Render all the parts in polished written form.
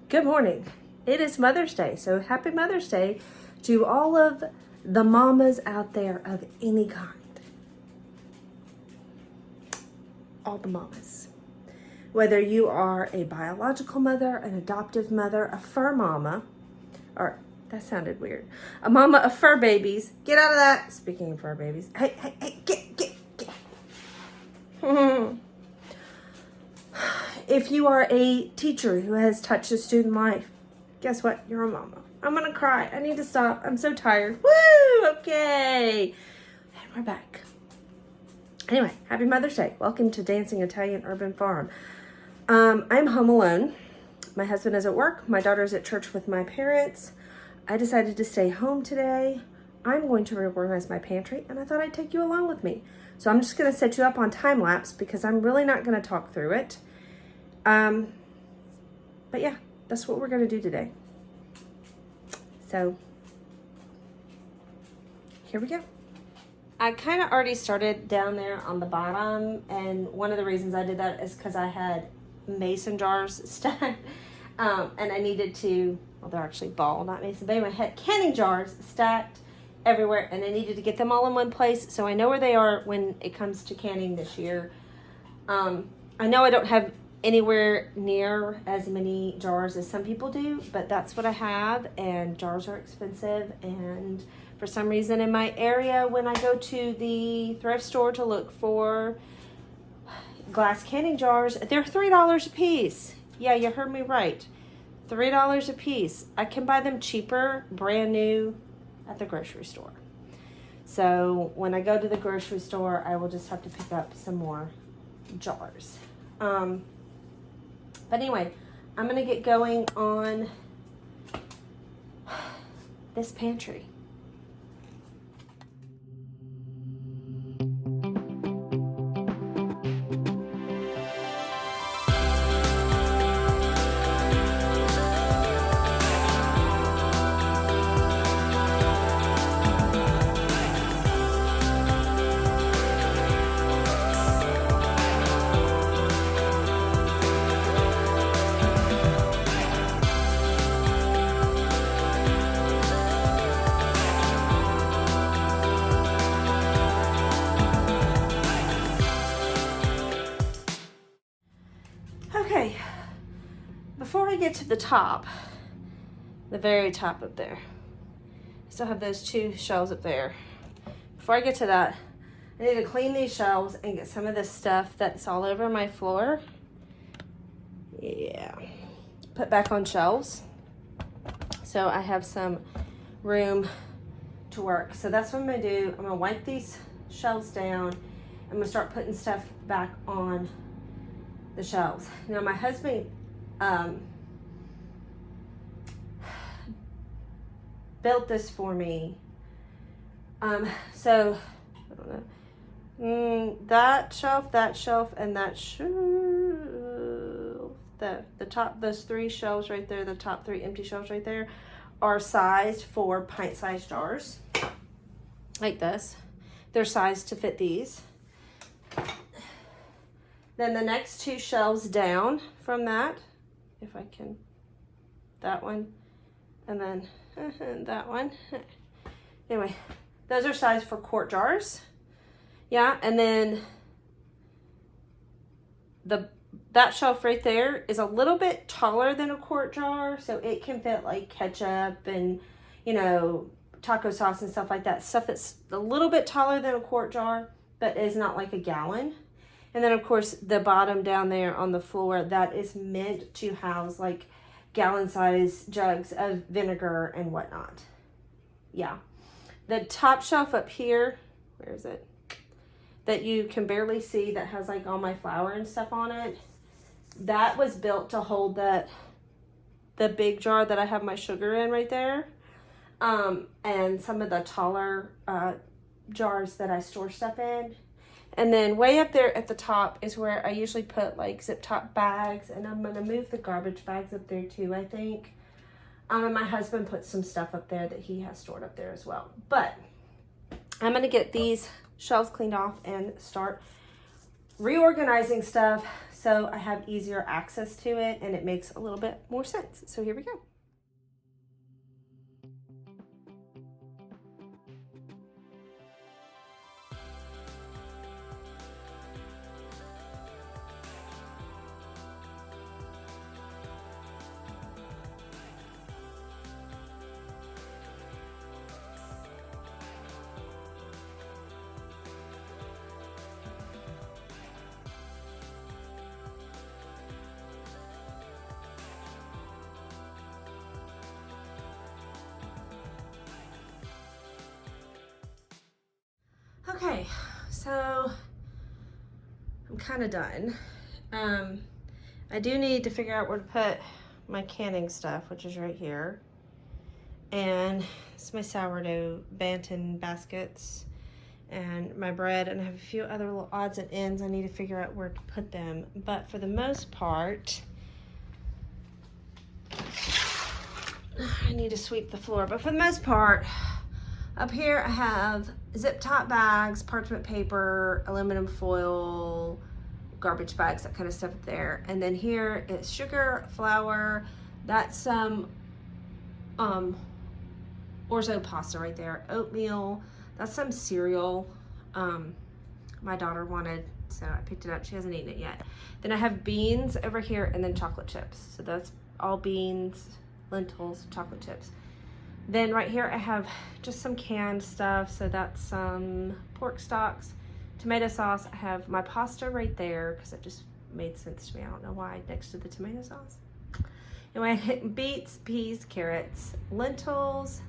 Good morning. It is Mother's Day, so happy Mother's Day to all of the mamas out there of any kind. All the mamas. Whether you are a biological mother, an adoptive mother, a fur mama, or that sounded weird, a mama of fur babies. Get out of that. Speaking of fur babies. Hey, get. If you are a teacher who has touched a student life, guess what? You're a mama. I'm gonna cry. I need to stop. I'm so tired. Woo! Okay. And we're back. Anyway, happy Mother's Day. Welcome to Dancing Italian Urban Farm. I'm home alone. My husband is at work. My daughter's at church with my parents. I decided to stay home today. I'm going to reorganize my pantry, and I thought I'd take you along with me. So I'm just gonna set you up on time lapse because I'm really not gonna talk through it. But yeah, that's what we're going to do today. So here we go. I kind of already started down there on the bottom, and one of the reasons I did that is because I had mason jars stacked, and I needed to, well, they're actually ball, not mason, but anyway, I had canning jars stacked everywhere, and I needed to get them all in one place, so I know where they are when it comes to canning this year. I know I don't have anywhere near as many jars as some people do, but that's what I have, and jars are expensive, and for some reason in my area when I go to the thrift store to look for glass canning jars, they're $3 a piece. Yeah, you heard me right, $3 a piece. I can buy them cheaper, brand new at the grocery store. So when I go to the grocery store, I will just have to pick up some more jars. But anyway, I'm going to get going on this pantry. Okay, before I get to the top, the very top up there, I still have those two shelves up there. Before I get to that, I need to clean these shelves and get some of this stuff that's all over my floor, put back on shelves so I have some room to work. So that's what I'm gonna do. I'm gonna wipe these shelves down. I'm gonna start putting stuff back on the shelves. Now my husband built this for me. So I don't know. That shelf, and that shelf. The top, those three shelves right there, the top three empty shelves right there, are sized for pint-sized jars, like this. They're sized to fit these. Then the next two shelves down from that, if I can, that one, and then that one. Anyway, those are sized for quart jars. Yeah, and then that shelf right there is a little bit taller than a quart jar, so it can fit like ketchup and, you know, taco sauce and stuff like that. Stuff that's a little bit taller than a quart jar, but is not like a gallon. And then, of course, the bottom down there on the floor, that is meant to house, like, gallon-size jugs of vinegar and whatnot. Yeah. The top shelf up here, where is it? That you can barely see, that has, like, all my flour and stuff on it. That was built to hold the big jar that I have my sugar in right there. And some of the taller jars that I store stuff in. And then way up there at the top is where I usually put like zip top bags, and I'm gonna move the garbage bags up there too, I think. And my husband put some stuff up there that he has stored up there as well. But I'm gonna get these shelves cleaned off and start reorganizing stuff so I have easier access to it and it makes a little bit more sense. So here we go. Okay, so I'm kind of done. I do need to figure out where to put my canning stuff, which is right here. And it's my sourdough Banton baskets and my bread, and I have a few other little odds and ends. I need to figure out where to put them. But for the most part, I need to sweep the floor. But for the most part, up here I have zip top bags, parchment paper, aluminum foil, garbage bags, that kind of stuff up there. And then here is sugar, flour, that's some orzo pasta right there, oatmeal, that's some cereal my daughter wanted, so I picked it up. She hasn't eaten it yet. Then I have beans over here, and then chocolate chips. So that's all beans, lentils, chocolate chips. Then right here I have just some canned stuff. So that's some pork stocks, tomato sauce. I have my pasta right there because it just made sense to me. I don't know why, next to the tomato sauce. Anyway, I hit beets, peas, carrots, lentils,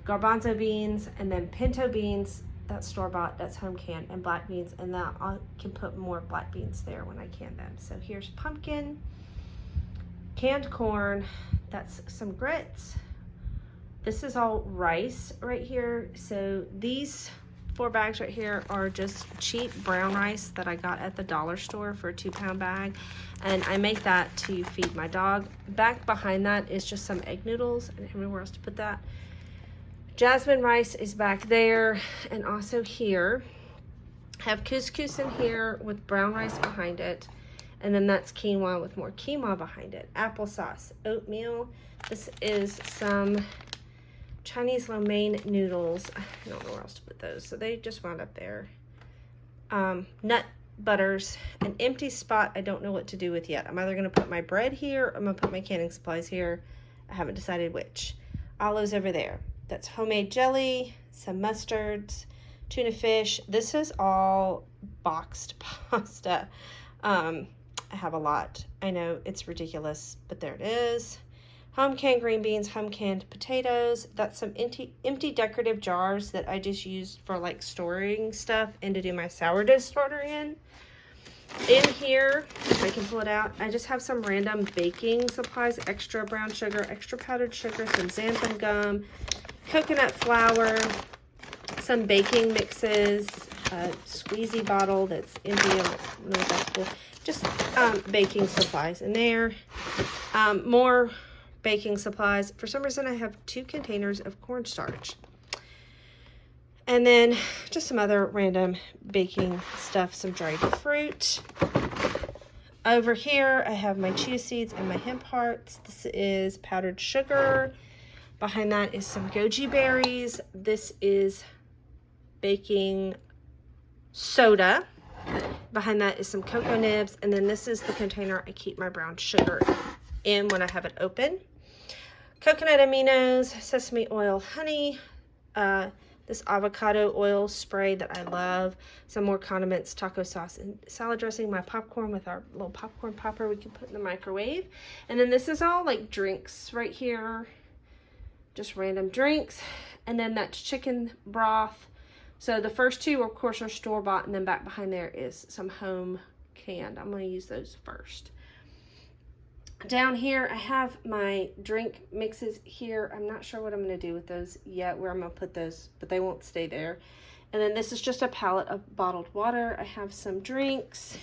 garbanzo beans, and then pinto beans. That's store-bought, that's home canned, and black beans. And then I can put more black beans there when I can them. So here's pumpkin, canned corn, that's some grits. This is all rice right here. So these 4 bags right here are just cheap brown rice that I got at the dollar store for a 2-pound bag. And I make that to feed my dog. Back behind that is just some egg noodles. I didn't have anywhere else to put that. Jasmine rice is back there. And also here, I have couscous in here with brown rice behind it. And then that's quinoa with more quinoa behind it. Applesauce, oatmeal. This is some Chinese lo mein noodles. I don't know where else to put those, so they just wound up there. Nut butters, an empty spot I don't know what to do with yet. I'm either going to put my bread here or I'm going to put my canning supplies here. I haven't decided which. Olives over there. That's homemade jelly, some mustards, tuna fish. This is all boxed pasta. I have a lot. I know it's ridiculous, but there it is. Home canned green beans, home canned potatoes. That's some empty decorative jars that I just used for like storing stuff and to do my sourdough starter in. In here, if I can pull it out, I just have some random baking supplies, extra brown sugar, extra powdered sugar, some xanthan gum, coconut flour, some baking mixes, a squeezy bottle that's empty. I don't know what that's for. Just baking supplies in there. More baking supplies. For some reason I have 2 containers of cornstarch. And then just some other random baking stuff, some dried fruit. Over here I have my chia seeds and my hemp hearts. This is powdered sugar. Behind that is some goji berries. This is baking soda. Behind that is some cocoa nibs. And then this is the container I keep my brown sugar in when I have it open. Coconut aminos, sesame oil, honey, this avocado oil spray that I love, some more condiments, taco sauce, and salad dressing, my popcorn with our little popcorn popper we can put in the microwave. And then this is all like drinks right here, just random drinks. And then that's chicken broth. So the first 2, of course, are store-bought, and then back behind there is some home canned. I'm going to use those first. Down here, I have my drink mixes here. I'm not sure what I'm going to do with those yet, where I'm going to put those, but they won't stay there. And then this is just a pallet of bottled water. I have some drinks,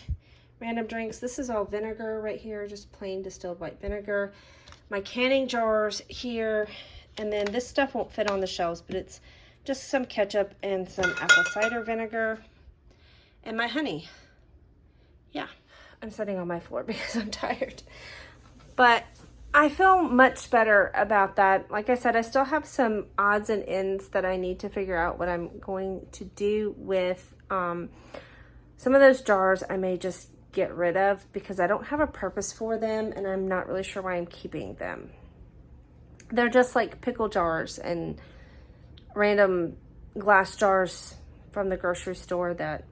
random drinks. This is all vinegar right here, just plain distilled white vinegar. My canning jars here, and then this stuff won't fit on the shelves, but it's just some ketchup and some apple cider vinegar. And my honey. Yeah. I'm sitting on my floor because I'm tired. But I feel much better about that. Like I said, I still have some odds and ends that I need to figure out what I'm going to do with. Some of those jars I may just get rid of because I don't have a purpose for them and I'm not really sure why I'm keeping them. They're just like pickle jars and random glass jars from the grocery store that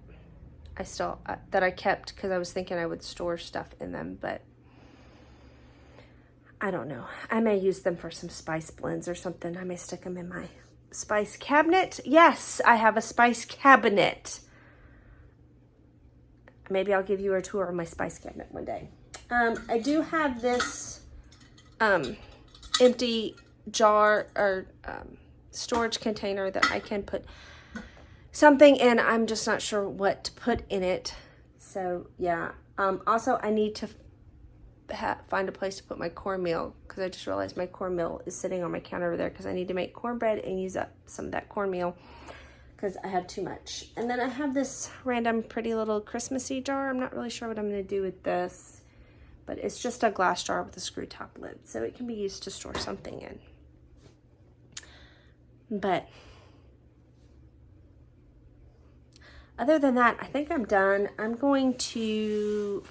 I kept because I was thinking I would store stuff in them, but I don't know. I may use them for some spice blends or something. I may stick them in my spice cabinet. Yes, I have a spice cabinet. Maybe I'll give you a tour of my spice cabinet one day. I do have this empty jar or storage container that I can put something in. I'm just not sure what to put in it. So yeah. Also, I need to find a place to put my cornmeal because I just realized my cornmeal is sitting on my counter over there because I need to make cornbread and use up some of that cornmeal because I have too much. And then I have this random pretty little Christmassy jar. I'm not really sure what I'm going to do with this, but it's just a glass jar with a screw top lid, so it can be used to store something in. But other than that, I think I'm done. I'm going to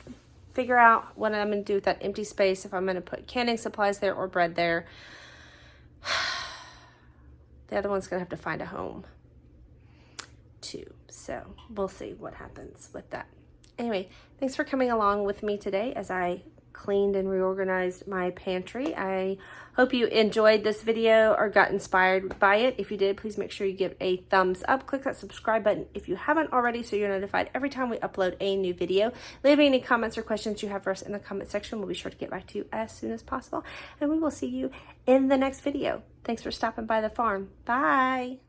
figure out what I'm going to do with that empty space, if I'm going to put canning supplies there or bread there. The other one's going to have to find a home too. So we'll see what happens with that. Anyway, thanks for coming along with me today as I cleaned and reorganized my pantry. I hope you enjoyed this video or got inspired by it. If you did, please make sure you give a thumbs up. Click that subscribe button if you haven't already so you're notified every time we upload a new video. Leave any comments or questions you have for us in the comment section. We'll be sure to get back to you as soon as possible. And we will see you in the next video. Thanks for stopping by the farm. Bye.